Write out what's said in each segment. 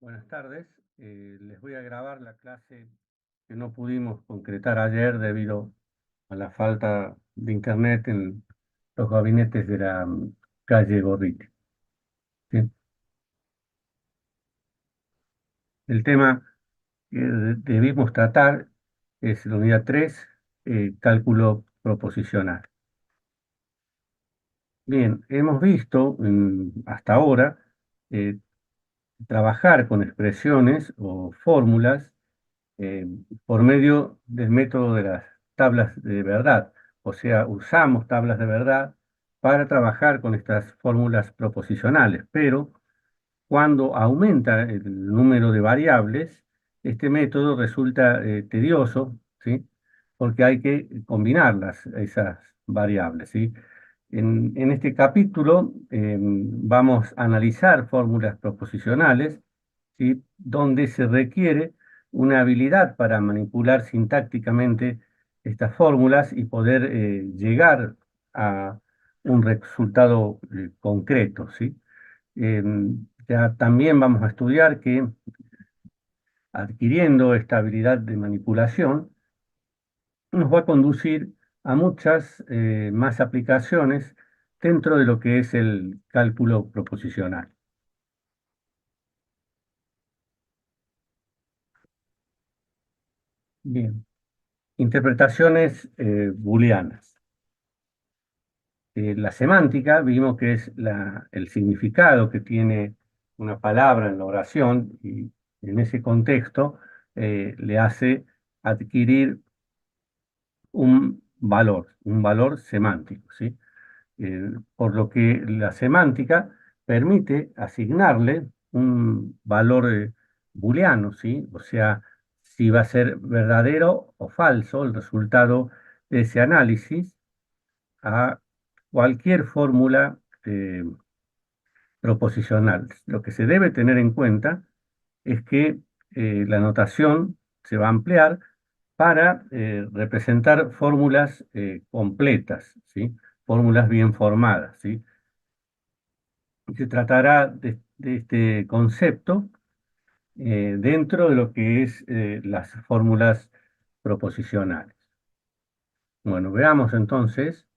Buenas tardes. Les voy a grabar la clase que no pudimos concretar ayer debido a la falta de internet en los gabinetes de la calle Gorriti. ¿Sí? El tema que debimos tratar es la unidad 3, cálculo proposicional. Bien, hemos visto hasta ahora eh, trabajar con expresiones o fórmulas eh, por medio del método de las tablas de verdad. O sea, usamos tablas de verdad para trabajar con estas fórmulas proposicionales, pero cuando aumenta el número de variables, este método resulta tedioso, ¿sí? Porque hay que combinarlas, esas variables, ¿sí? En este capítulo vamos a analizar fórmulas proposicionales, ¿sí? Donde se requiere una habilidad para manipular sintácticamente estas fórmulas y poder llegar a un resultado concreto, ¿sí? Ya también vamos a estudiar que adquiriendo esta habilidad de manipulación nos va a conducir a muchas más aplicaciones dentro de lo que es el cálculo proposicional. Bien, interpretaciones booleanas. La semántica vimos que es el significado que tiene una palabra en la oración y en ese contexto le hace adquirir un valor semántico, ¿sí? Por lo que la semántica permite asignarle un valor booleano, ¿sí? O sea, si va a ser verdadero o falso el resultado de ese análisis a cualquier fórmula proposicional. Lo que se debe tener en cuenta es que la notación se va a ampliar para representar fórmulas completas, ¿sí? Fórmulas bien formadas, ¿sí? Se tratará de este concepto dentro de lo que es las fórmulas proposicionales. Bueno, veamos entonces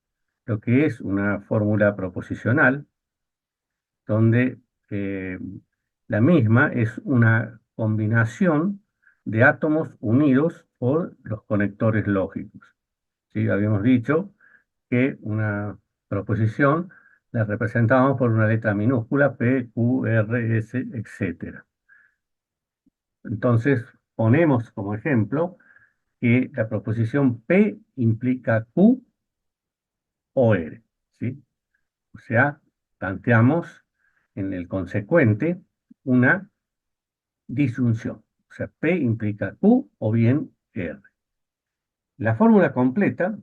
lo que es una fórmula proposicional, donde eh, la misma es una combinación de átomos unidos por los conectores lógicos. ¿Sí? Habíamos dicho que una proposición la representamos por una letra minúscula, P, Q, R, S, etc. Entonces, ponemos como ejemplo que la proposición P implica Q o R, ¿sí? O sea, planteamos en el consecuente una disyunción. O sea, P implica Q o bien R. La fórmula completa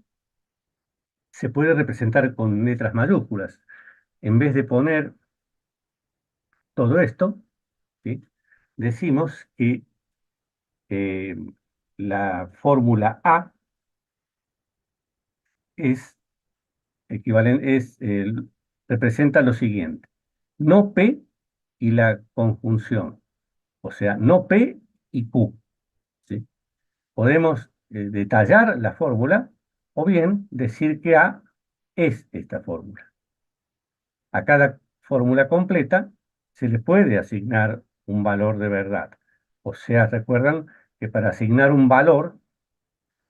se puede representar con letras mayúsculas. En vez de poner todo esto, ¿sí? Decimos que eh, la fórmula A es equivalente, representa lo siguiente: no P y la conjunción, o sea, no P y Q, ¿sí? Podemos detallar la fórmula o bien decir que A es esta fórmula. A cada fórmula completa se le puede asignar un valor de verdad. O sea, recuerdan que para asignar un valor,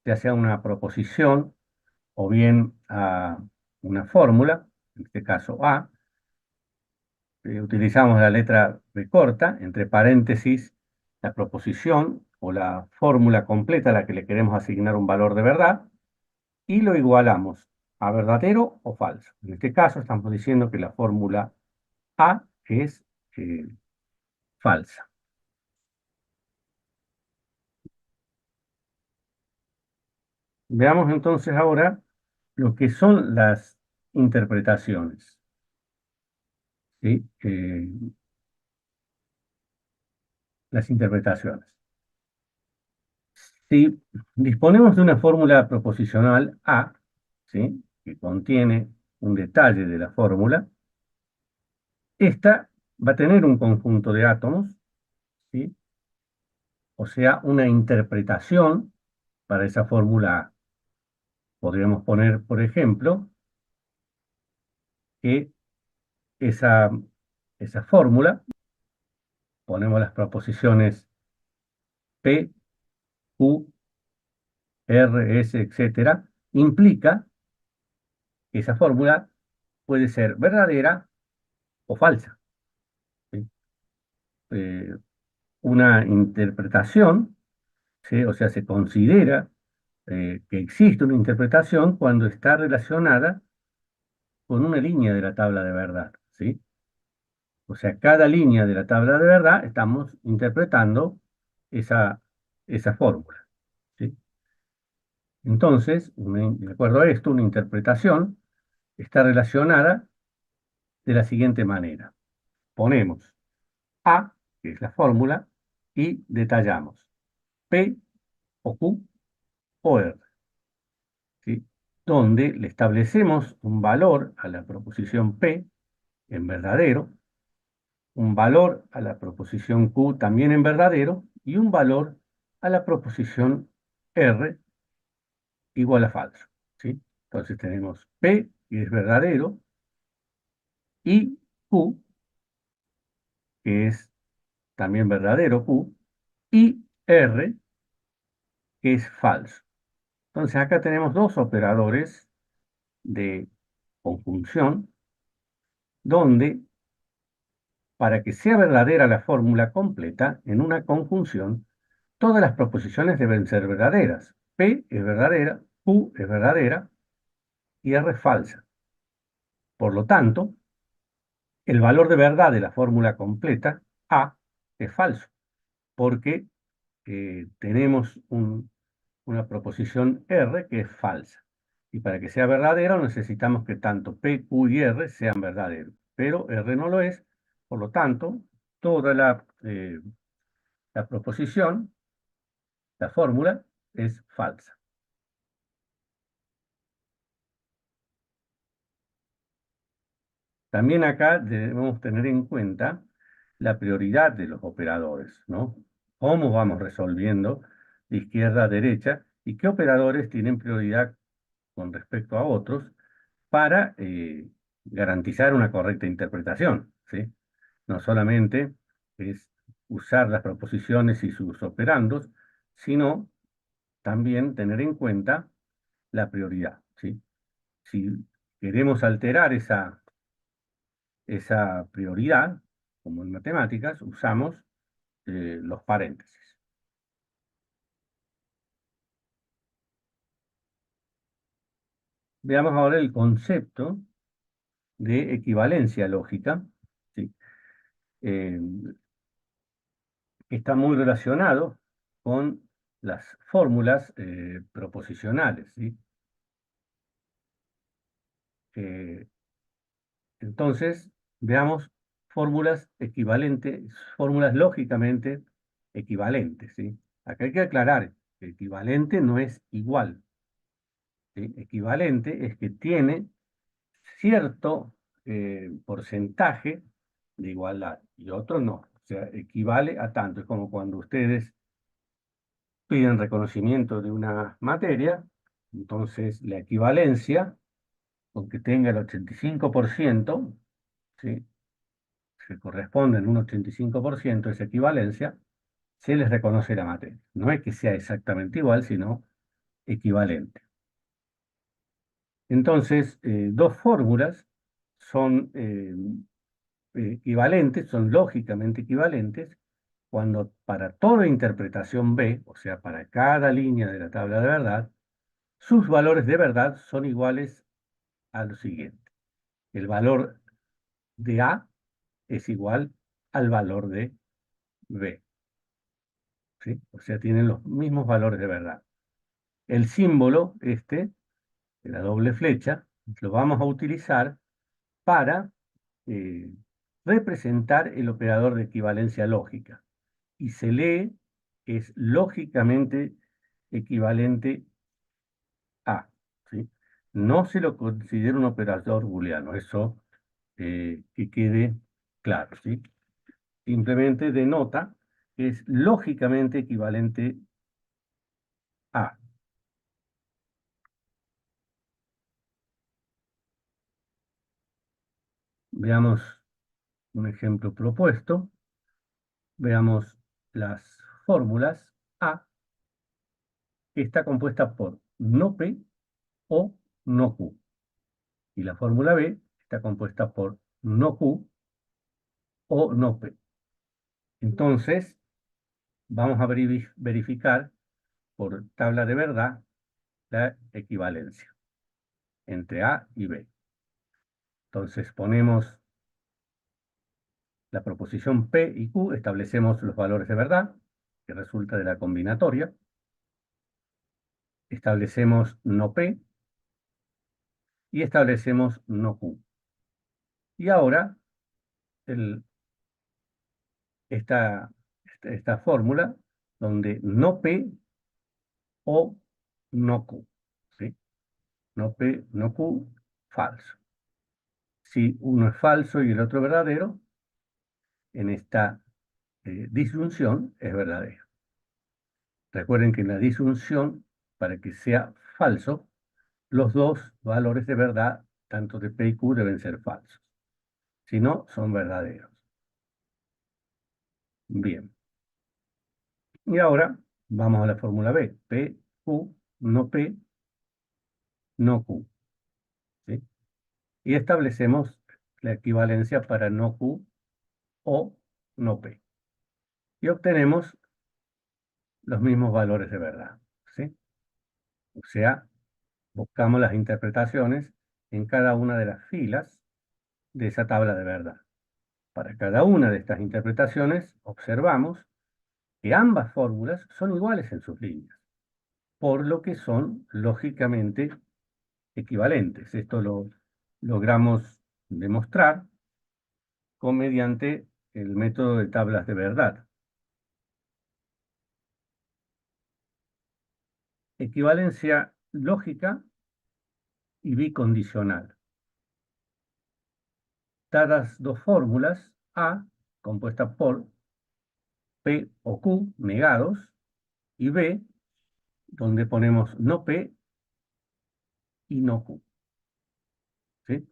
ya sea una proposición o bien a una fórmula, en este caso A, utilizamos la letra B corta, entre paréntesis, la proposición o la fórmula completa a la que le queremos asignar un valor de verdad, y lo igualamos a verdadero o falso. En este caso estamos diciendo que la fórmula A es falsa. Veamos entonces ahora lo que son las interpretaciones, ¿sí? Las interpretaciones. Si disponemos de una fórmula proposicional A, ¿sí? Que contiene un detalle de la fórmula, esta va a tener un conjunto de átomos, o sea, una interpretación para esa fórmula A. Podríamos poner, por ejemplo, que esa, esa fórmula, ponemos las proposiciones P, Q, R, S, etcétera, implica que esa fórmula puede ser verdadera o falsa, ¿sí? Eh, una interpretación, ¿sí? O sea, se considera que existe una interpretación cuando está relacionada con una línea de la tabla de verdad, ¿sí? O sea, cada línea de la tabla de verdad estamos interpretando esa, esa fórmula, ¿sí? Entonces, de acuerdo a esto, una interpretación está relacionada de la siguiente manera. Ponemos A, que es la fórmula, y detallamos P o Q o R, ¿sí? Donde le establecemos un valor a la proposición P en verdadero, un valor a la proposición Q también en verdadero y un valor a la proposición R igual a falso, ¿sí? Entonces tenemos P, que es verdadero, y Q, que es también verdadero Q, y R, que es falso. Entonces acá tenemos dos operadores de conjunción donde para que sea verdadera la fórmula completa en una conjunción, todas las proposiciones deben ser verdaderas. P es verdadera, Q es verdadera y R es falsa. Por lo tanto, el valor de verdad de la fórmula completa, A, es falso, porque tenemos una proposición R que es falsa. Y para que sea verdadero necesitamos que tanto P, Q y R sean verdaderos. Pero R no lo es, por lo tanto, toda la proposición, la fórmula, es falsa. También acá debemos tener en cuenta la prioridad de los operadores, ¿no? Cómo vamos resolviendo de izquierda a derecha y qué operadores tienen prioridad con respecto a otros para garantizar una correcta interpretación, ¿sí? No solamente es usar las proposiciones y sus operandos, sino también tener en cuenta la prioridad, ¿sí? Si queremos alterar esa prioridad, como en matemáticas, usamos los paréntesis. Veamos ahora el concepto de equivalencia lógica, ¿sí? Eh, que está muy relacionado con las fórmulas proposicionales, ¿sí? Eh, entonces, veamos fórmulas equivalentes, fórmulas lógicamente equivalentes, ¿sí? Acá hay que aclarar que equivalente no es igual, ¿sí? Equivalente es que tiene cierto porcentaje de igualdad y otro no. O sea, equivale a tanto. Es como cuando ustedes piden reconocimiento de una materia, entonces la equivalencia, aunque tenga el 85%, ¿sí? Se corresponde en un 85% esa equivalencia, se les reconoce la materia. No es que sea exactamente igual, sino equivalente. Entonces, dos fórmulas son equivalentes, son lógicamente equivalentes, cuando para toda interpretación B, o sea, para cada línea de la tabla de verdad, sus valores de verdad son iguales a lo siguiente. El valor de A es igual al valor de B, ¿sí? O sea, tienen los mismos valores de verdad. El símbolo, este, de la doble flecha, lo vamos a utilizar para eh, representar el operador de equivalencia lógica. Y se lee que es lógicamente equivalente a, ¿sí? No se lo considera un operador booleano, eso que quede claro, ¿sí? Simplemente denota que es lógicamente equivalente a. Veamos un ejemplo propuesto. Veamos las fórmulas. A está compuesta por no P o no Q. Y la fórmula B está compuesta por no Q o no P. Entonces, vamos a verificar por tabla de verdad la equivalencia entre A y B. Entonces, ponemos la proposición P y Q, establecemos los valores de verdad, que resulta de la combinatoria. Establecemos no P y establecemos no Q. Y ahora, el, esta fórmula, donde no P o no Q. ¿Sí? No P, no Q, falso. Si uno es falso y el otro verdadero, en esta disyunción es verdadero. Recuerden que en la disyunción, para que sea falso, los dos valores de verdad, tanto de P y Q, deben ser falsos. Si no, son verdaderos. Bien. Y ahora vamos a la fórmula B. P, Q, no P, no Q. ¿Sí? Y establecemos la equivalencia para no Q o no P. Y obtenemos los mismos valores de verdad. ¿Sí? O sea, buscamos las interpretaciones en cada una de las filas de esa tabla de verdad. Para cada una de estas interpretaciones observamos que ambas fórmulas son iguales en sus líneas, por lo que son lógicamente equivalentes. Esto lo logramos demostrar mediante el método de tablas de verdad. Equivalencia lógica y bicondicional. Dadas dos fórmulas, A, compuesta por P o Q negados, y B, donde ponemos no P y no Q. ¿Sí?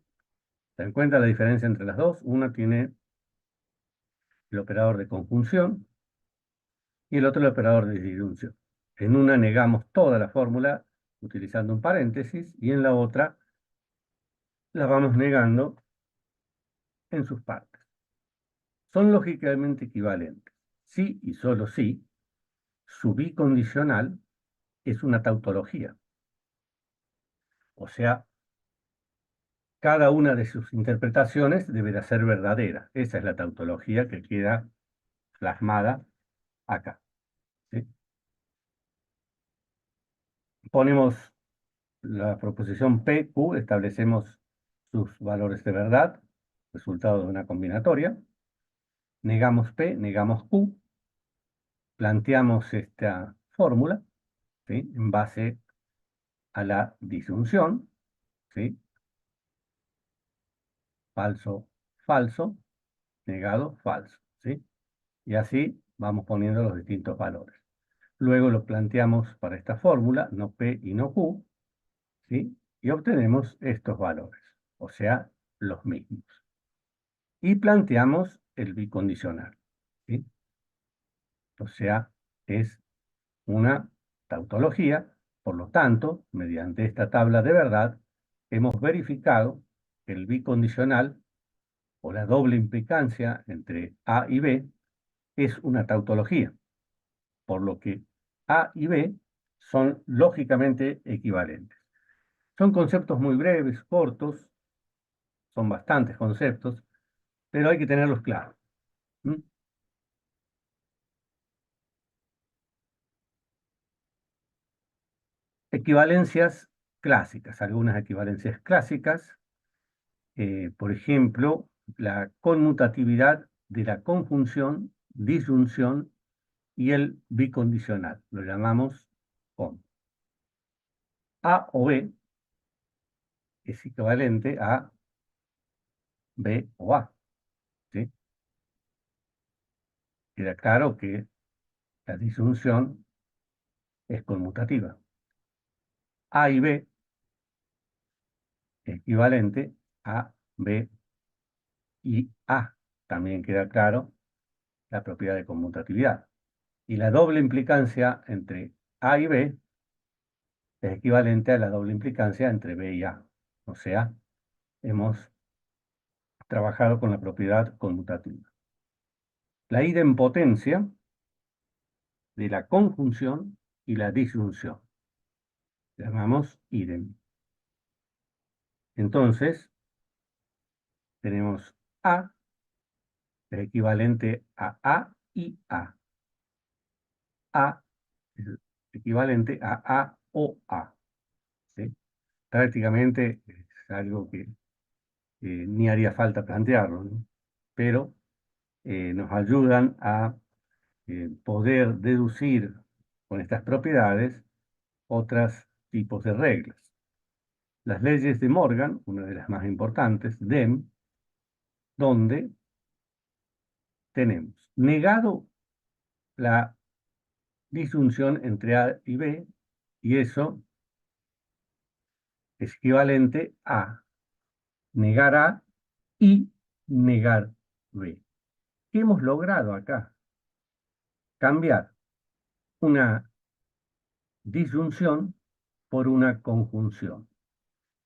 ¿Se dan cuenta la diferencia entre las dos? Una tiene el operador de conjunción y el otro el operador de disyunción. En una negamos toda la fórmula utilizando un paréntesis y en la otra la vamos negando en sus partes. Son lógicamente equivalentes. Si y solo si su bicondicional es una tautología. O sea, cada una de sus interpretaciones deberá ser verdadera. Esa es la tautología que queda plasmada acá. ¿Sí? Ponemos la proposición P, Q, establecemos sus valores de verdad, resultado de una combinatoria. Negamos P, negamos Q, planteamos esta fórmula, ¿sí? En base a la disyunción, ¿sí? Falso, falso, negado, falso, ¿sí? Y así vamos poniendo los distintos valores. Luego lo planteamos para esta fórmula, no P y no Q, ¿sí? Y obtenemos estos valores, o sea, los mismos. Y planteamos el bicondicional, ¿sí? O sea, es una tautología, por lo tanto, mediante esta tabla de verdad, hemos verificado que el bicondicional o la doble implicancia entre A y B es una tautología, por lo que A y B son lógicamente equivalentes. Son conceptos muy breves, cortos, son bastantes conceptos, pero hay que tenerlos claros. ¿Mm? Equivalencias clásicas, algunas equivalencias clásicas, por ejemplo, la conmutatividad de la conjunción, disyunción y el bicondicional, lo llamamos COM. A o B es equivalente a B o A, ¿sí? Queda claro que La disyunción es conmutativa. A y B es equivalente a B y A. También queda claro la propiedad de conmutatividad. Y la doble implicancia entre A y B es equivalente a la doble implicancia entre B y A. O sea, hemos trabajado con la propiedad conmutativa. La idempotencia de la conjunción y la disyunción. Llamamos idem. Entonces, tenemos A es equivalente a A y A. A es equivalente a A o A. ¿Sí? Prácticamente es algo que ni haría falta plantearlo, ¿no? Pero nos ayudan a poder deducir con estas propiedades otros tipos de reglas. Las leyes de Morgan, una de las más importantes, DEM, donde tenemos negado la disyunción entre A y B, y eso es equivalente a negar A y negar B. ¿Qué hemos logrado acá? Cambiar una disyunción por una conjunción.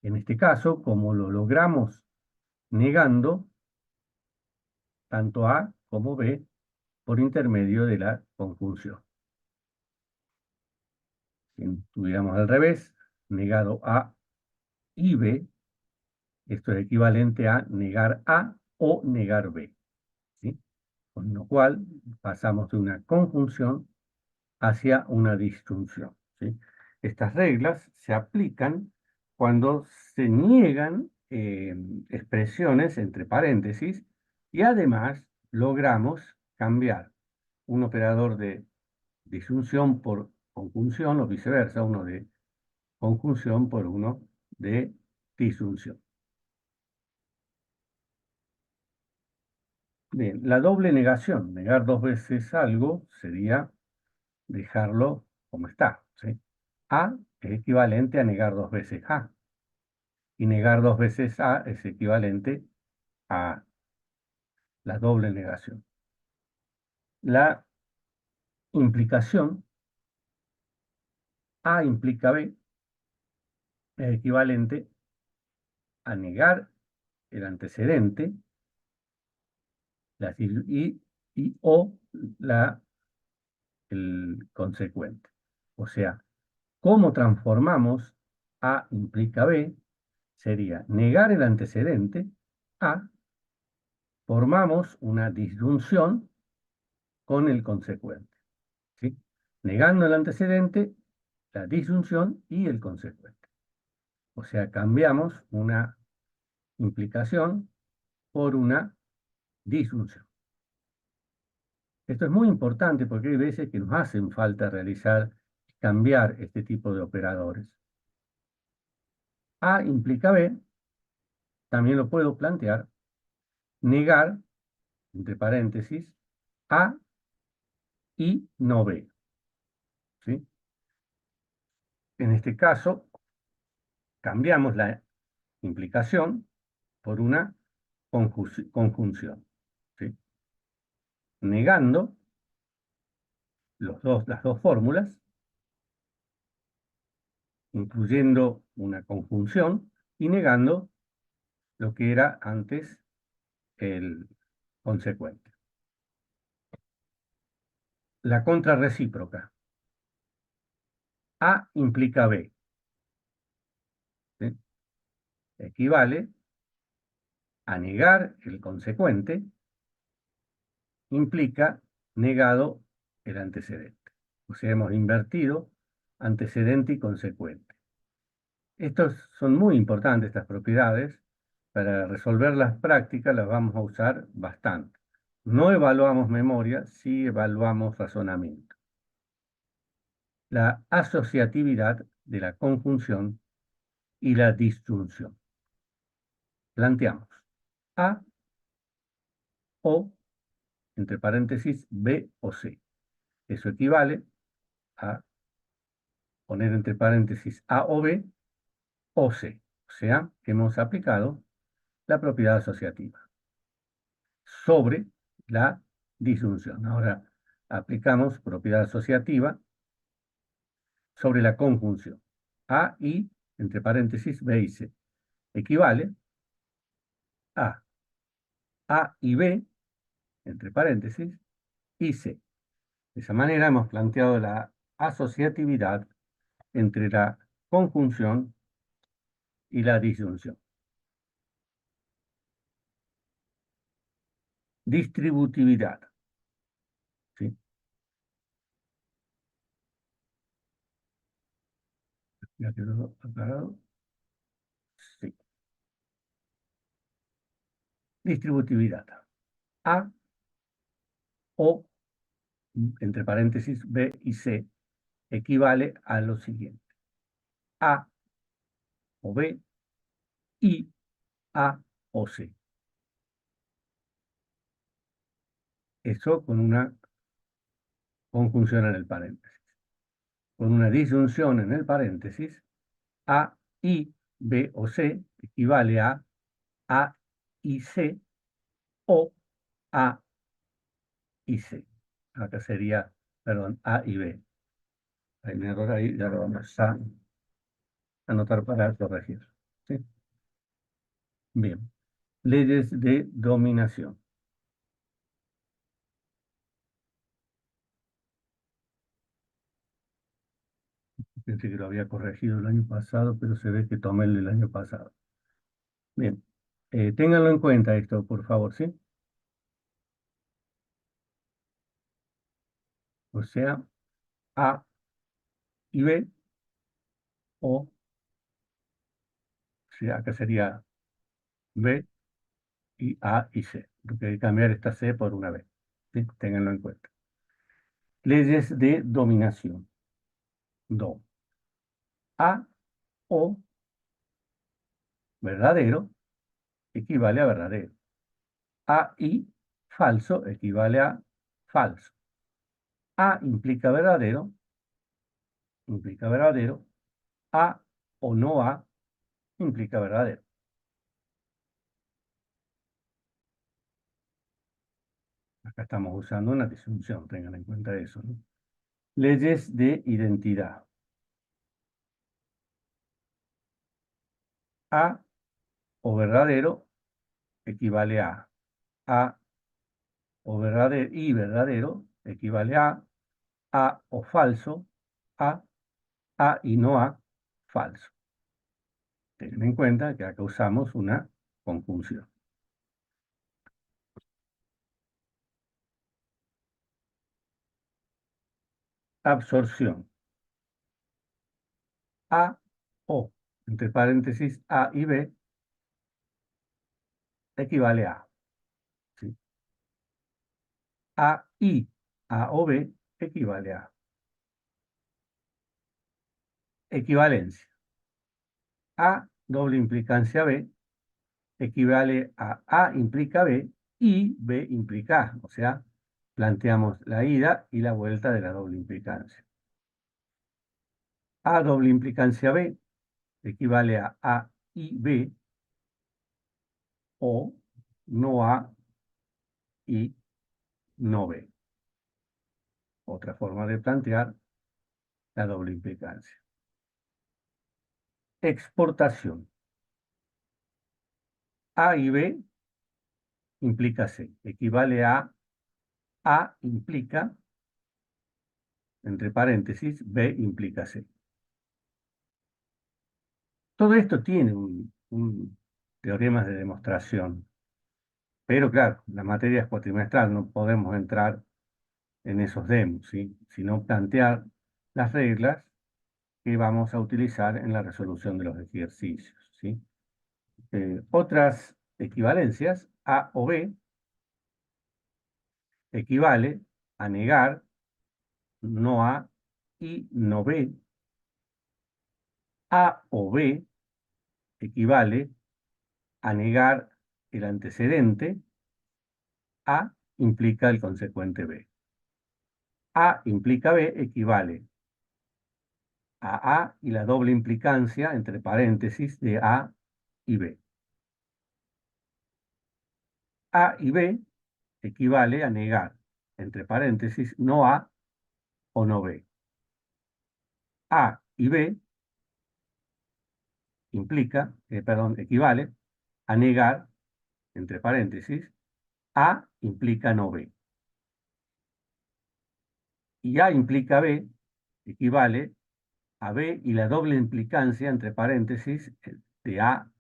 En este caso, como lo logramos negando tanto A como B por intermedio de la conjunción. Si tuviéramos al revés, negado A y B, esto es equivalente a negar A o negar B, ¿sí? Con lo cual pasamos de una conjunción hacia una disyunción, ¿sí? Estas reglas se aplican cuando se niegan expresiones entre paréntesis y además logramos cambiar un operador de disyunción por conjunción o viceversa, uno de conjunción por uno de disyunción. Bien, la doble negación, negar dos veces algo, sería dejarlo como está, ¿sí? A es equivalente a negar dos veces A, y negar dos veces A es equivalente a la doble negación. La implicación A implica B es equivalente a negar el antecedente o el consecuente. O sea, ¿cómo transformamos A implica B? Sería negar el antecedente A, formamos una disyunción con el consecuente, ¿sí? Negando el antecedente, la disyunción y el consecuente. O sea, cambiamos una implicación por una disyunción. Esto es muy importante porque hay veces que nos hacen falta cambiar este tipo de operadores. A implica B, también lo puedo plantear, negar, entre paréntesis, A y no B, ¿sí? En este caso, cambiamos la implicación por una conjunción, ¿sí? Negando las dos fórmulas, incluyendo una conjunción y negando lo que era antes el consecuente. La contrarrecíproca. A implica B, ¿sí? Equivale a negar el consecuente, implica negado el antecedente. O sea, hemos invertido antecedente y consecuente. Estos son muy importantes, estas propiedades. Para resolver las prácticas las vamos a usar bastante. No evaluamos memoria, sí evaluamos razonamiento. La asociatividad de la conjunción y la disyunción. Planteamos A o, entre paréntesis, B o C. Eso equivale a poner entre paréntesis A o B o C. O sea, que hemos aplicado la propiedad asociativa sobre la disyunción. Ahora aplicamos propiedad asociativa sobre la conjunción. A y, entre paréntesis, B y C. Equivale a A y B, entre paréntesis, y C. De esa manera hemos planteado la asociatividad entre la conjunción y la disyunción. Distributividad. ¿Sí? Ya quedó aclarado. Sí. Distributividad. A o, entre paréntesis, B y C equivale a lo siguiente. A o B y A o C. Eso con una conjunción en el paréntesis. Con una disyunción en el paréntesis, A y B o C equivale A y C o A y C. Acá sería, perdón, A y B. Hay un error ahí, ya lo vamos a anotar para corregir. ¿Sí? Bien. Leyes de dominación. Pensé que lo había corregido el año pasado, pero se ve que tomé el del año pasado. Bien. Ténganlo en cuenta esto, por favor, ¿sí? O sea, A y B, o sea, acá sería B y A y C. Porque hay que cambiar esta C por una B. ¿Sí? Ténganlo en cuenta. Leyes de dominación. Do. A o verdadero equivale a verdadero. A y falso equivale a falso. A implica verdadero. A o no A implica verdadero. Acá estamos usando una disyunción, tengan en cuenta eso, ¿no? Leyes de identidad. A o verdadero equivale a. A o verdadero y verdadero equivale A o falso, A y no A, falso. Tengan en cuenta que acá usamos una conjunción. Absorción. A o, entre paréntesis, A y B, equivale a. ¿Sí? A y A o B equivale a. Equivalencia. A doble implicancia B equivale A implica B y B implica A. O sea, planteamos la ida y la vuelta de la doble implicancia. A doble implicancia B equivale a y B o no A y no B. Otra forma de plantear la doble implicancia. Exportación. A y B implica C. Equivale A implica, entre paréntesis, B implica C. Todo esto tiene un teorema de demostración. Pero claro, la materia es cuatrimestral, no podemos entrar en esos demos, ¿sí? Sino plantear las reglas que vamos a utilizar en la resolución de los ejercicios, ¿sí? Otras equivalencias, A o B, equivale a negar no A y no B. A o B equivale a negar el antecedente. A implica el consecuente B. A implica B equivale a A y la doble implicancia, entre paréntesis, de A y B. A y B equivale a negar, entre paréntesis, no A o no B. A y B equivale a negar, entre paréntesis, A implica no B. Y A implica B equivale a B y la doble implicancia, entre paréntesis, de A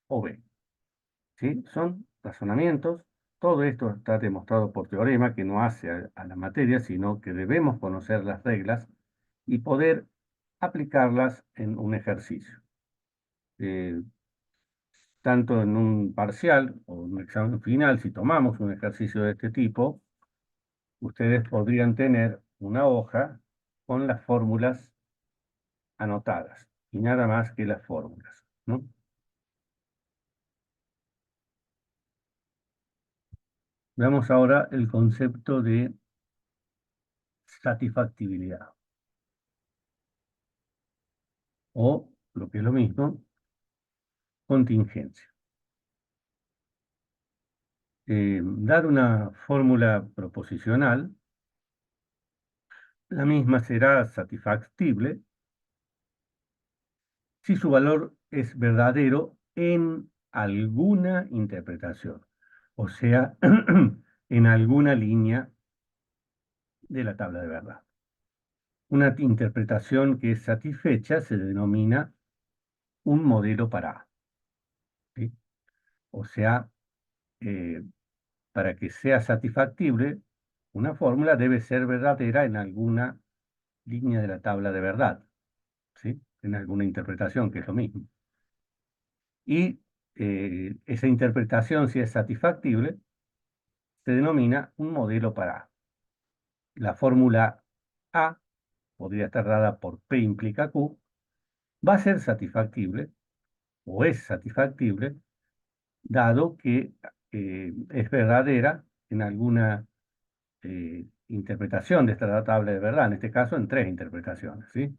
o B. ¿Sí? Son razonamientos. Todo esto está demostrado por teorema que no hace a la materia, sino que debemos conocer las reglas y poder aplicarlas en un ejercicio. Eh, Tanto en un parcial o en un examen final, si tomamos un ejercicio de este tipo, ustedes podrían tener una hoja con las fórmulas anotadas y nada más que las fórmulas, ¿no? Veamos ahora el concepto de satisfactibilidad o, lo que es lo mismo, contingencia. Dar una fórmula proposicional, la misma será satisfactible si su valor es verdadero en alguna interpretación, o sea, en alguna línea de la tabla de verdad. Una interpretación que es satisfecha se denomina un modelo para A, ¿sí? O sea, eh, para que sea satisfactible, una fórmula debe ser verdadera en alguna línea de la tabla de verdad, ¿sí? En alguna interpretación, que es lo mismo. Y esa interpretación, si es satisfactible, se denomina un modelo para A. La fórmula A podría estar dada por P implica Q, va a ser satisfactible o es satisfactible, dado que es verdadera en alguna interpretación de esta tabla de verdad, en este caso en tres interpretaciones, ¿sí?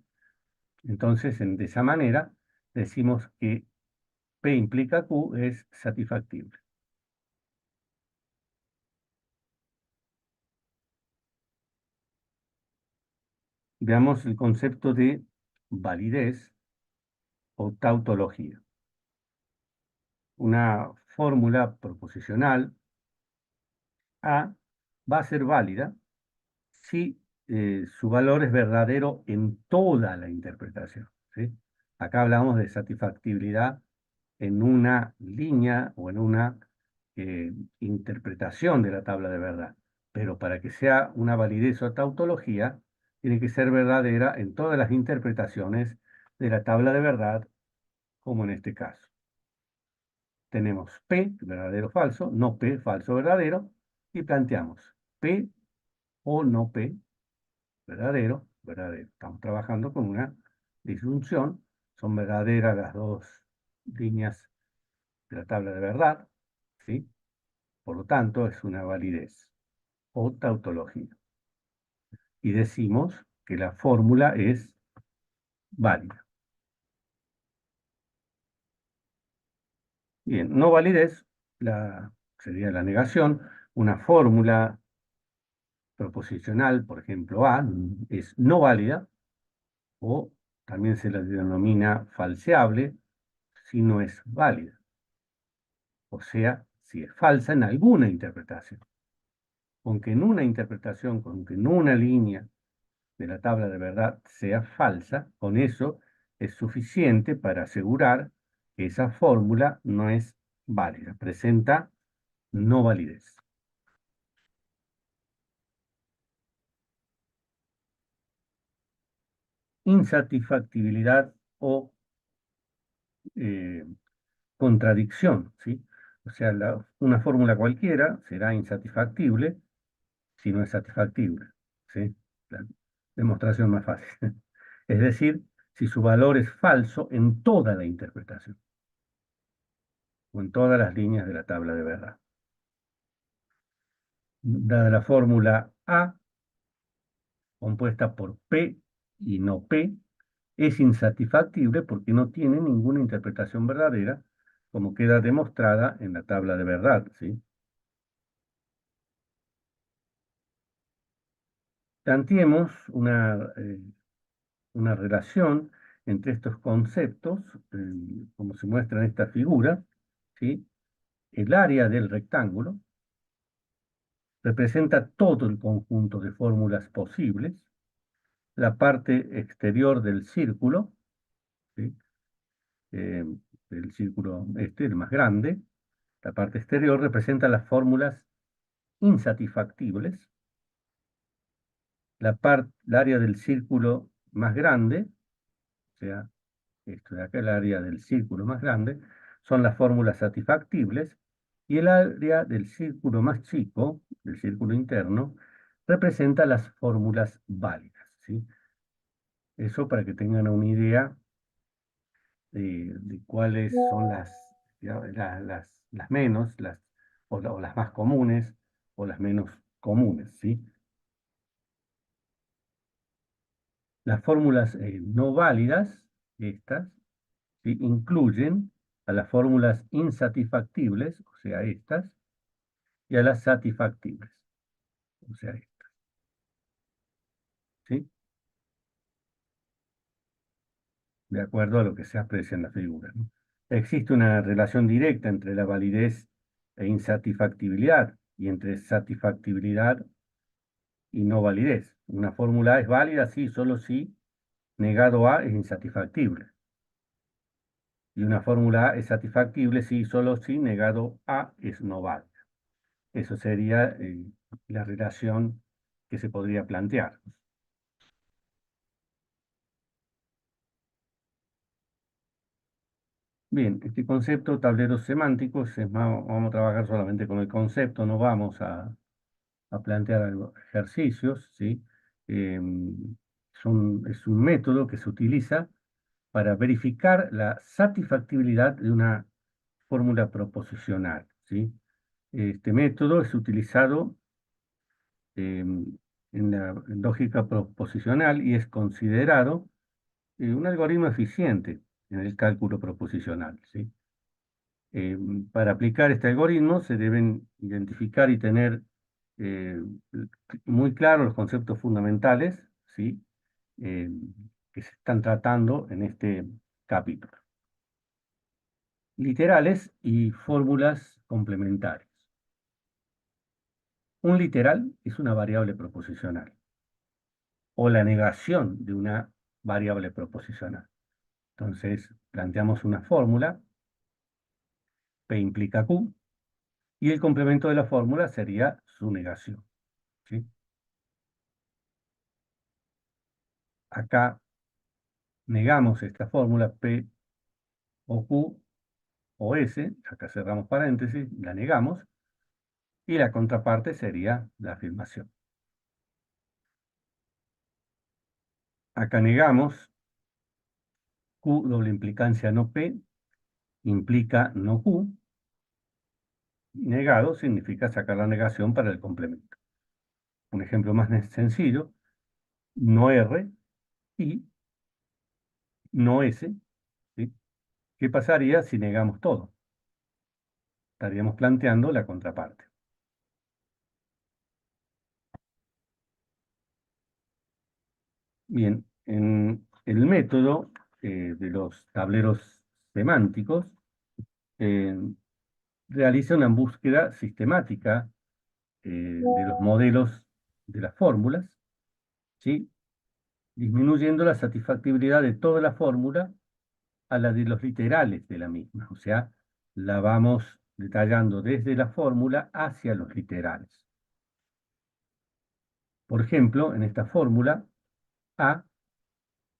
Entonces, de esa manera, decimos que P implica Q es satisfactible. Veamos el concepto de validez o tautología. Una fórmula proposicional A va a ser válida si su valor es verdadero en toda la interpretación, ¿sí? Acá hablamos de satisfactibilidad en una línea o en una interpretación de la tabla de verdad. Pero para que sea una validez o tautología, tiene que ser verdadera en todas las interpretaciones de la tabla de verdad, como en este caso. Tenemos P, verdadero falso, no P, falso verdadero, y planteamos P o no P, verdadero, verdadero. Estamos trabajando con una disyunción, son verdaderas las dos líneas de la tabla de verdad, ¿sí? Por lo tanto, es una validez o tautología. Y decimos que la fórmula es válida. Bien, no validez sería la negación. Una fórmula proposicional, por ejemplo, A, es no válida o también se la denomina falseable si no es válida. O sea, si es falsa en alguna interpretación. Aunque en una interpretación, aunque en una línea de la tabla de verdad sea falsa, con eso es suficiente para asegurar que esa fórmula no es válida, presenta no validez. Insatisfactibilidad o eh, contradicción, ¿sí? O sea, una fórmula cualquiera será insatisfactible si no es satisfactible, ¿sí? La demostración más fácil. Es decir, si su valor es falso en toda la interpretación o en todas las líneas de la tabla de verdad. Dada la fórmula A, compuesta por P y no P, es insatisfactible porque no tiene ninguna interpretación verdadera, como queda demostrada en la tabla de verdad, ¿sí? Planteemos una relación entre estos conceptos, como se muestra en esta figura, ¿sí? El área del rectángulo representa todo el conjunto de fórmulas posibles, la parte exterior del círculo, ¿sí? Eh, el círculo este, el más grande, la parte exterior representa las fórmulas insatisfactibles, el área del círculo más grande, o sea, esto de acá, el área del círculo más grande, son las fórmulas satisfactibles, y el área del círculo más chico, del círculo interno, representa las fórmulas válidas, ¿sí? Eso para que tengan una idea de cuáles son las menos, o las más comunes, o las menos comunes, ¿sí? Las fórmulas no válidas, estas, ¿sí? Incluyen a las fórmulas insatisfactibles, o sea, estas, y a las satisfactibles, o sea, estas, ¿sí? De acuerdo a lo que se aprecia en la figura, ¿no? Existe una relación directa entre la validez e insatisfactibilidad y entre satisfactibilidad y no validez. Una fórmula A es válida si, solo si, negado A es insatisfactible. Y una fórmula A es satisfactible si, solo si, negado A es no válida. Eso sería la relación que se podría plantear. Bien, este concepto, tableros semánticos, vamos a trabajar solamente con el concepto, no vamos a plantear ejercicios, ¿sí? Es un método que se utiliza para verificar la satisfactibilidad de una fórmula proposicional, ¿sí? Este método es utilizado en la lógica proposicional y es considerado un algoritmo eficiente en el cálculo proposicional, ¿sí? Eh, para aplicar este algoritmo se deben identificar y tener eh, muy claros los conceptos fundamentales, ¿sí? Eh, que se están tratando en este capítulo. Literales y fórmulas complementarias. Un literal es una variable proposicional o la negación de una variable proposicional. Entonces, planteamos una fórmula, P implica Q, y el complemento de la fórmula sería su negación, ¿sí? Acá negamos esta fórmula P o Q o S, acá cerramos paréntesis, la negamos, y la contraparte sería la afirmación. Acá negamos Q doble implicancia no P, implica no Q, y negado significa sacar la negación para el complemento. Un ejemplo más sencillo, no R y no S, ¿sí? ¿Qué pasaría si negamos todo? Estaríamos planteando la contraparte. Bien, en el método de los tableros semánticos, eh, realiza una búsqueda sistemática de los modelos de las fórmulas, ¿sí? Disminuyendo la satisfactibilidad de toda la fórmula a la de los literales de la misma. O sea, la vamos detallando desde la fórmula hacia los literales. Por ejemplo, en esta fórmula, A,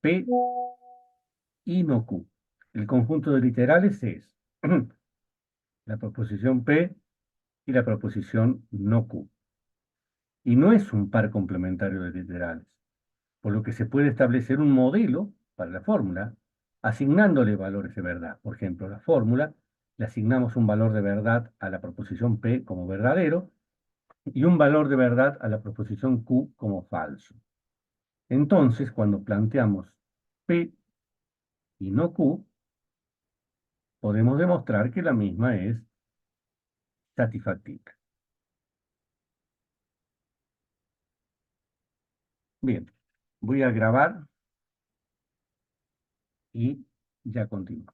P y no Q. El conjunto de literales es la proposición P y la proposición no Q. Y no es un par complementario de literales, por lo que se puede establecer un modelo para la fórmula, asignándole valores de verdad. Por ejemplo, la fórmula le asignamos un valor de verdad a la proposición P como verdadero y un valor de verdad a la proposición Q como falso. Entonces, cuando planteamos P y no Q, podemos demostrar que la misma es satisfactible. Bien, voy a grabar y ya continúo.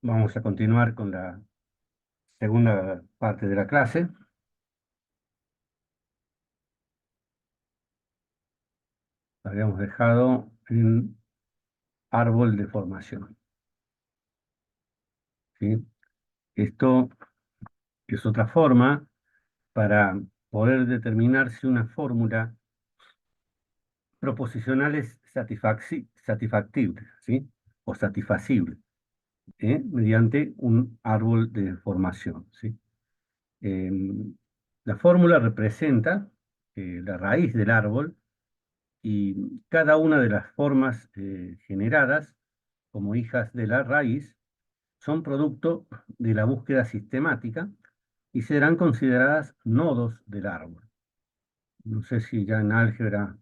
Vamos a continuar con la segunda parte de la clase. Habíamos dejado en árbol de formación, ¿sí? Esto es otra forma para poder determinar si una fórmula proposicional es satisfactible, ¿sí? O satisfacible, mediante un árbol de formación, ¿sí? Em, la fórmula representa la raíz del árbol y cada una de las formas generadas como hijas de la raíz son producto de la búsqueda sistemática y serán consideradas nodos del árbol. No sé si ya en álgebra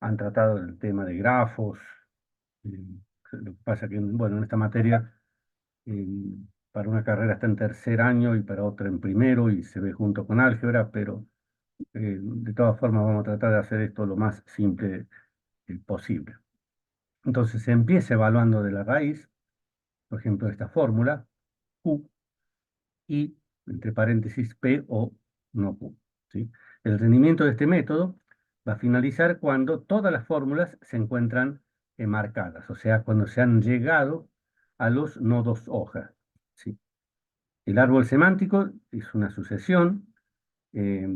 han tratado el tema de grafos. eh, lo que pasa que, bueno, en esta materia, eh, para una carrera está en tercer año y para otra en primero y se ve junto con álgebra, pero de todas formas vamos a tratar de hacer esto lo más simple posible. Entonces se empieza evaluando de la raíz, por ejemplo, esta fórmula, Q, y entre paréntesis P o no Q, ¿sí? El rendimiento de este método va a finalizar cuando todas las fórmulas se encuentran marcadas, o sea, cuando se han llegado a los nodos hoja, ¿sí? El árbol semántico es una sucesión eh,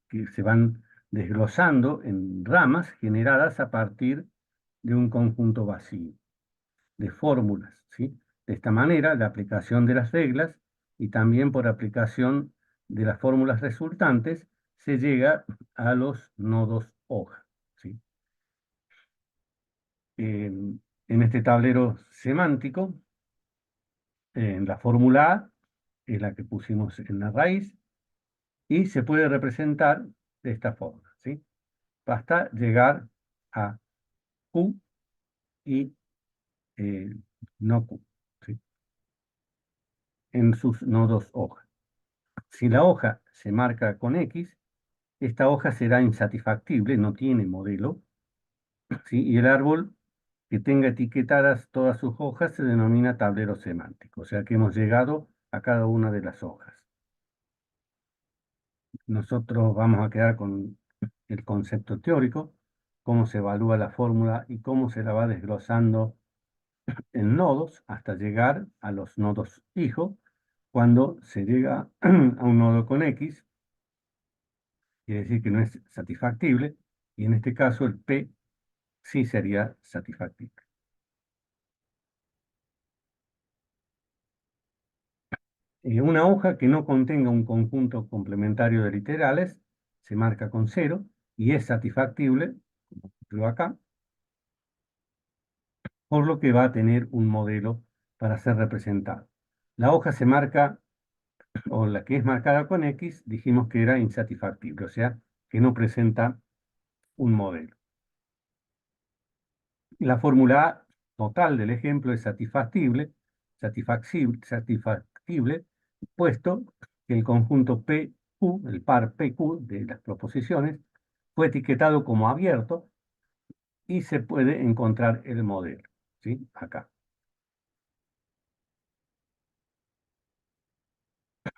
que se van desglosando en ramas generadas a partir de un conjunto vacío de fórmulas, ¿sí? De esta manera, la aplicación de las reglas y también por aplicación de las fórmulas resultantes se llega a los nodos hoja, ¿sí? En este tablero semántico, en la fórmula A es la que pusimos en la raíz y se puede representar de esta forma, ¿sí? Basta llegar a Q y eh, no Q, ¿sí? En sus nodos hoja. Si la hoja se marca con X, esta hoja será insatisfactible, no tiene modelo, ¿sí? Y el árbol que tenga etiquetadas todas sus hojas se denomina tablero semántico, o sea que hemos llegado a cada una de las hojas. Nosotros vamos a quedar con el concepto teórico, cómo se evalúa la fórmula y cómo se la va desglosando en nodos hasta llegar a los nodos hijo. Cuando se llega a un nodo con X, quiere decir que no es satisfactible, y en este caso el P sí sería satisfactible. Una hoja que no contenga un conjunto complementario de literales se marca con cero y es satisfactible, como lo acá, por lo que va a tener un modelo para ser representado. La hoja se marca, o la que es marcada con X, dijimos que era insatisfactible, o sea, que no presenta un modelo. La fórmula A total del ejemplo es satisfactible, puesto que el conjunto PQ, el par PQ de las proposiciones, fue etiquetado como abierto y se puede encontrar el modelo, ¿sí? Acá.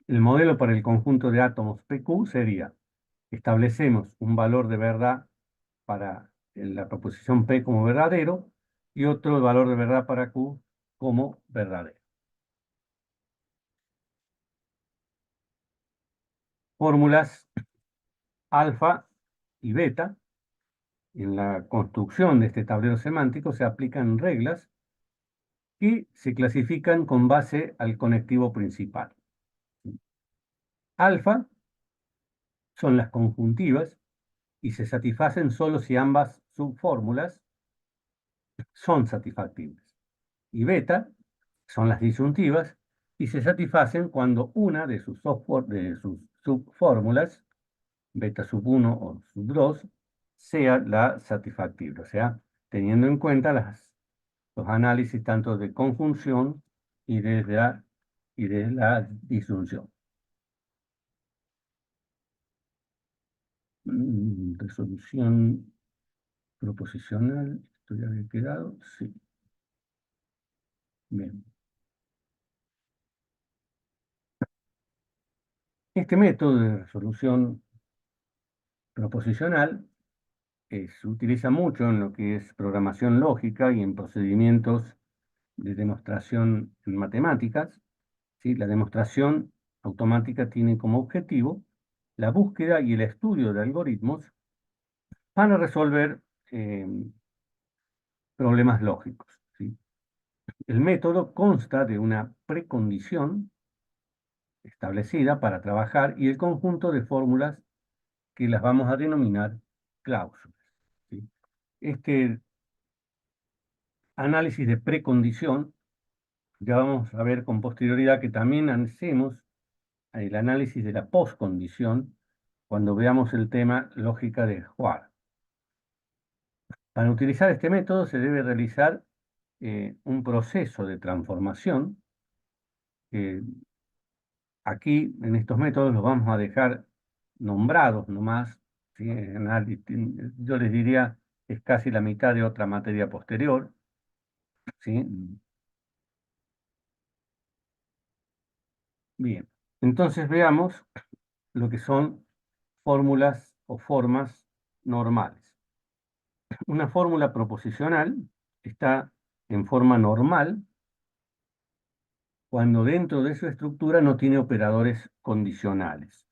El modelo para el conjunto de átomos PQ sería: establecemos un valor de verdad para la proposición P como verdadero y otro valor de verdad para Q como verdadero. Fórmulas alfa y beta En la construcción de este tablero semántico se aplican reglas que se clasifican con base al conectivo principal. Alfa son las conjuntivas y se satisfacen solo si ambas subfórmulas son satisfactibles. Y beta son las disyuntivas y se satisfacen cuando una de sus subfórmulas, beta sub 1 o sub 2, sea la satisfactible, o sea, teniendo en cuenta los análisis tanto de conjunción y de la disyunción. Resolución proposicional, esto ya había quedado, sí. Bien. Este método de resolución proposicional se utiliza mucho en lo que es programación lógica y en procedimientos de demostración en matemáticas, ¿sí? La demostración automática tiene como objetivo la búsqueda y el estudio de algoritmos para resolver eh, problemas lógicos, ¿sí? El método consta de una precondición establecida para trabajar y el conjunto de fórmulas que las vamos a denominar cláusulas, ¿sí? Este análisis de precondición ya vamos a ver con posterioridad que también hacemos el análisis de la poscondición cuando veamos el tema lógica de Huard. Para utilizar este método se debe realizar un proceso de transformación. Aquí, en estos métodos, los vamos a dejar nombrados nomás, ¿sí? Yo les diría, es casi la mitad de otra materia posterior, ¿sí? Bien, entonces veamos lo que son fórmulas o formas normales. Una fórmula proposicional está en forma normal cuando dentro de su estructura no tiene operadores condicionales,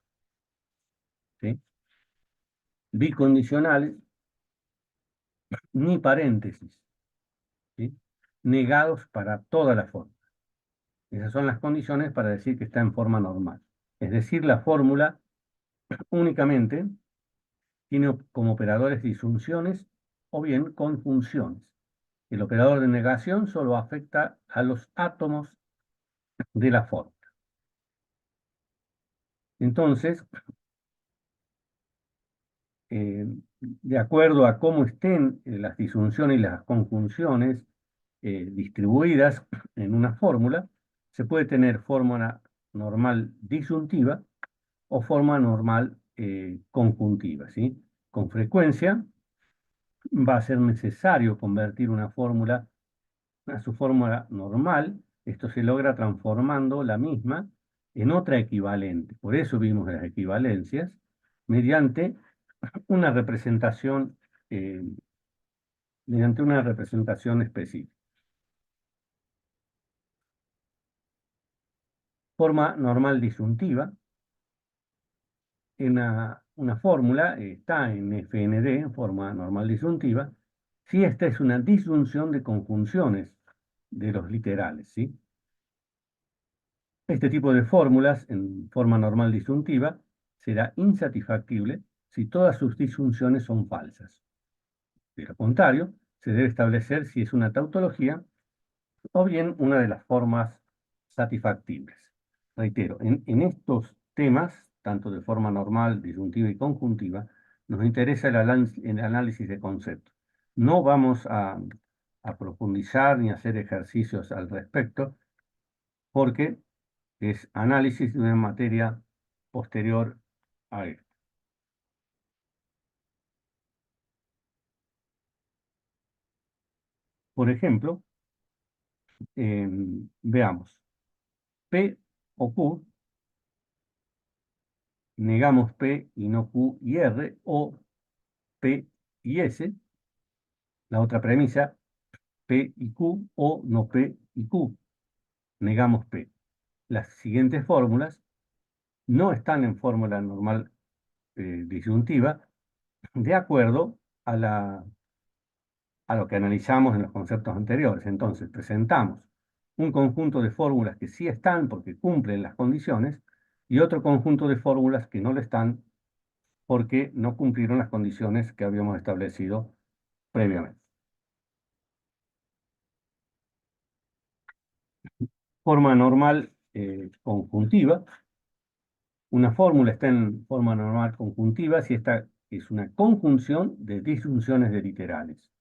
¿sí? Bicondicionales ni paréntesis, ¿sí? Negados para toda la forma. Esas son las condiciones para decir que está en forma normal. Es decir, la fórmula únicamente tiene como operadores disyunciones o bien conjunciones. El operador de negación solo afecta a los átomos de la fórmula. Entonces, de acuerdo a cómo estén las disyunciones y las conjunciones distribuidas en una fórmula, se puede tener fórmula normal disyuntiva o forma normal conjuntiva, ¿sí? Con frecuencia va a ser necesario convertir una fórmula a su fórmula normal. Esto se logra transformando la misma en otra equivalente. Por eso vimos las equivalencias mediante una representación, eh, específica. Forma normal disyuntiva. Una fórmula está en FND, en forma normal disyuntiva, si esta es una disyunción de conjunciones de los literales, ¿sí? Este tipo de fórmulas en forma normal disyuntiva será insatisfactible si todas sus disyunciones son falsas. De lo contrario, se debe establecer si es una tautología o bien una de las formas satisfactibles. Reitero, en estos temas, tanto de forma normal, disyuntiva y conjuntiva, nos interesa el análisis de conceptos. No vamos a profundizar ni hacer ejercicios al respecto, porque es análisis de una materia posterior a esto. Por ejemplo, veamos, P o Q, negamos P y no Q y R, o P y S. La otra premisa, P y Q o no P y Q. Negamos P. Las siguientes fórmulas no están en fórmula normal disyuntiva de acuerdo a a lo que analizamos en los conceptos anteriores. Entonces, presentamos un conjunto de fórmulas que sí están porque cumplen las condiciones y otro conjunto de fórmulas que no lo están porque no cumplieron las condiciones que habíamos establecido previamente. Forma normal conjuntiva. Una fórmula está en forma normal conjuntiva si esta es una conjunción de disjunciones de literales.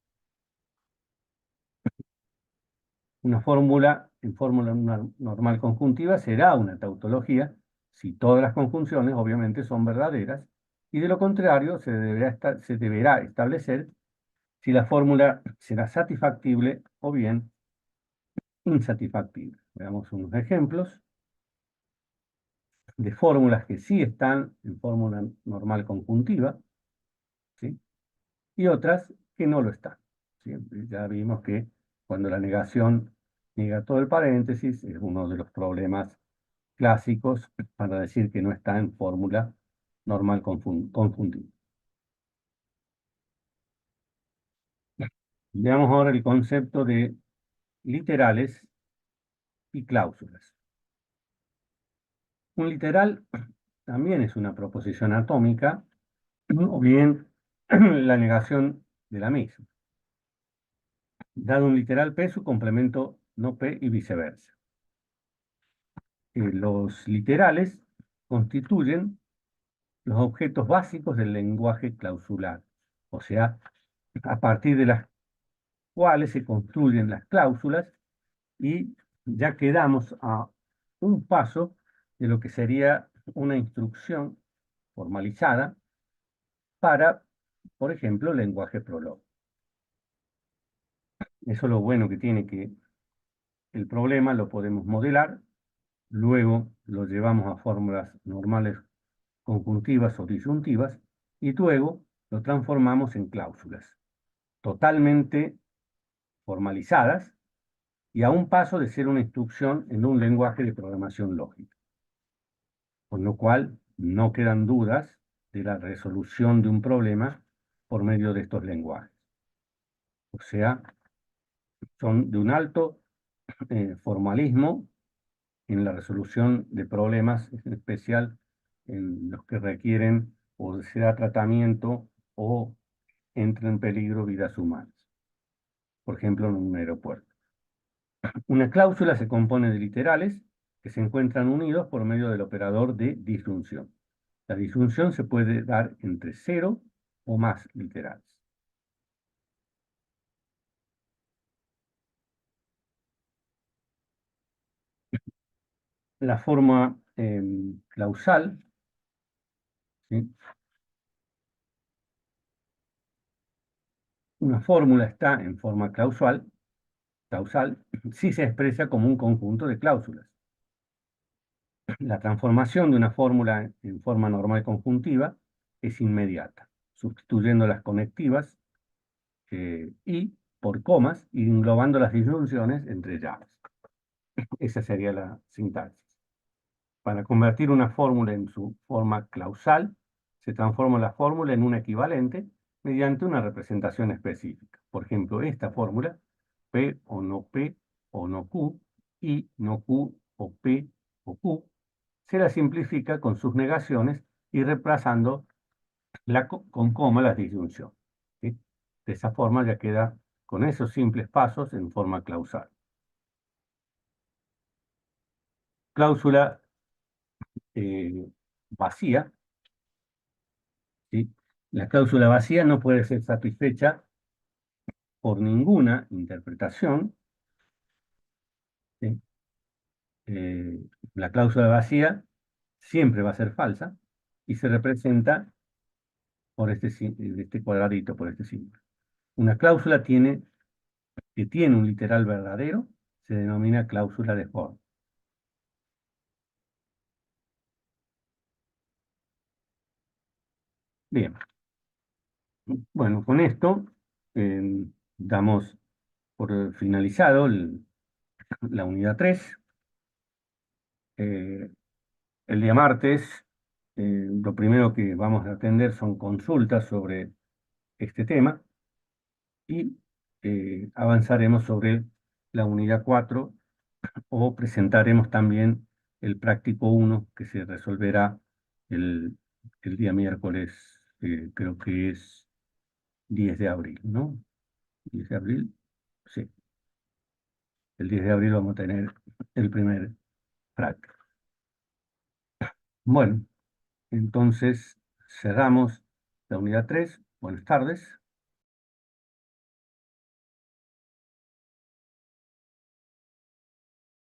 Una fórmula en fórmula normal conjuntiva será una tautología si todas las conjunciones obviamente son verdaderas y de lo contrario se deberá establecer si la fórmula será satisfactible o bien insatisfactible. Veamos unos ejemplos de fórmulas que sí están en fórmula normal conjuntiva, ¿sí? Y otras que no lo están. Siempre ya vimos que cuando la negación niega todo el paréntesis es uno de los problemas clásicos para decir que no está en fórmula normal conjuntiva. Veamos ahora el concepto de literales y cláusulas. Un literal también es una proposición atómica o bien la negación de la misma. Dado un literal P, su complemento no P y viceversa. Los literales constituyen los objetos básicos del lenguaje clausular, o sea, a partir de las cuales se construyen las cláusulas y ya quedamos a un paso de lo que sería una instrucción formalizada para, por ejemplo, lenguaje Prolog. Eso es lo bueno que tiene que el problema lo podemos modelar, luego lo llevamos a fórmulas normales conjuntivas o disyuntivas y luego lo transformamos en cláusulas totalmente formalizadas y a un paso de ser una instrucción en un lenguaje de programación lógica. Con lo cual, no quedan dudas de la resolución de un problema por medio de estos lenguajes. O sea, son de un alto formalismo en la resolución de problemas, en especial en los que requieren o se da tratamiento o entra en peligro vidas humanas. Por ejemplo, en un aeropuerto. Una cláusula se compone de literales que se encuentran unidos por medio del operador de disyunción. La disyunción se puede dar entre cero o más literales. La forma clausal, ¿sí? Una fórmula está en forma causal, si se expresa como un conjunto de cláusulas. La transformación de una fórmula en forma normal conjuntiva es inmediata, sustituyendo las conectivas y por comas y englobando las disyunciones entre llaves. Esa sería la sintaxis. Para convertir una fórmula en su forma clausal, se transforma la fórmula en una equivalente mediante una representación específica. Por ejemplo, esta fórmula, P o no Q, I no Q o P o Q, se la simplifica con sus negaciones y reemplazando con coma las disyunciones. ¿Sí? De esa forma ya queda con esos simples pasos en forma clausal. Cláusula vacía, ¿sí? La cláusula vacía no puede ser satisfecha por ninguna interpretación, ¿sí? La cláusula vacía siempre va a ser falsa y se representa por este cuadradito, por este símbolo. Una cláusula que tiene un literal verdadero se denomina cláusula de forma. Bien, bueno, con esto damos por finalizado la unidad 3. Eh, el día martes, lo primero que vamos a atender son consultas sobre este tema y avanzaremos sobre la unidad 4 o presentaremos también el práctico uno que se resolverá el, el día miércoles, creo que es 10 de abril, ¿no? 10 de abril, sí, el 10 de abril vamos a tener el primer práctico. Bueno, entonces cerramos la unidad 3. Buenas tardes.